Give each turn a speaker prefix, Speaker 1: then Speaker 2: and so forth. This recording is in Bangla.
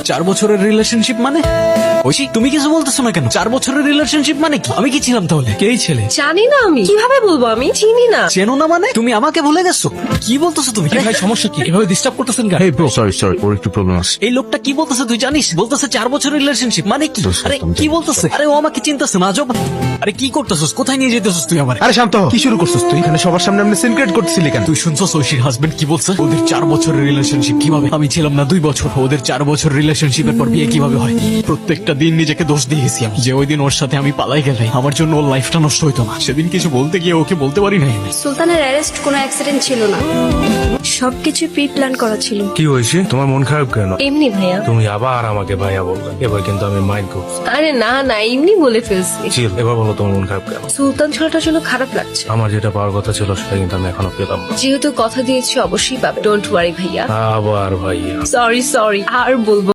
Speaker 1: 4 বছরের রিলেশনশিপ মানে? ঐশী, তুমি কিছু বলতেছো না কেন? 4 বছরের রিলেশনশিপ মানে কি? আমি কি ছিলাম তাহলে? কেই ছেলে?
Speaker 2: জানি না, আমি কিভাবে বলবো, আমি চিনি না।
Speaker 1: চেনো না মানে? তুমি আমাকে ভুলে গেছো? কি বলতেছো তুমি?
Speaker 3: ভাই সমস্যা কি? এভাবে ডিস্টার্ব করতেছেন কেন?
Speaker 4: Hey bro, sorry, ওর একটু প্রবলেম আছে।
Speaker 1: এই লোকটা কি বলতেছে তুই জানিস? বলতেছে 4 বছরের রিলেশনশিপ মানে কি? আরে কি বলতেছে? আরে ও আমাকে চিন্তাছে না আজব। আরে কি করতেছস? কোথায় নিয়ে যেতেছস তুই আমার?
Speaker 4: আরে শান্ত হ। কি শুরু করছিস তুই? এখানে সবার সামনে আপনি সিনক্রেট করতেছিলি কেন?
Speaker 1: তুই শুনছস ঐশীর হাজবেন্ড কি বলছে? ওদের 4 বছরের রিলেশনশিপ কিভাবে? আমি ছিলাম না 2 বছর, ওদের 4 বছর রিলেশনশিপের পর বিয়ে কিভাবে হয়? প্রত্যেকটা দিন নিজেকে দোষ দিয়ে গেছি আমি, যে ওই দিন ওর সাথে আমি পালাই গেলে আমার জন্য ওর লাইফটা নষ্ট হইতো না। সেদিন কিছু বলতে গিয়ে ওকে বলতে পারি নাই আমি।
Speaker 5: সুলতানের অ্যারেস্ট কোনো অ্যাক্সিডেন্ট ছিল না, সবকিছু প্রি প্ল্যান করা ছিল।
Speaker 6: কি হয়েছে? তোমার মন খারাপ কেন?
Speaker 2: এমনি ভাইয়া।
Speaker 6: তুমি আবার আমাকে ভাইয়া বলবে, এবার কিন্তু আমি মাইন্ড করছি।
Speaker 2: আরে না না, এমনি বলে ফেলছি।
Speaker 6: চিল, এবার বলো তোমার মন খারাপ কেন?
Speaker 2: সুলতান ছেলেটার জন্য খারাপ লাগছে।
Speaker 6: আমার যেটা পাওয়ার কথা ছিল সেটা কিন্তু আমি এখনো পেলাম না।
Speaker 2: যেহেতু কথা দিয়েছি অবশ্যই পাবে, ডোন্ট ওয়ারি ভাইয়া।
Speaker 6: আবার ভাইয়া।
Speaker 2: সরি আর বলবো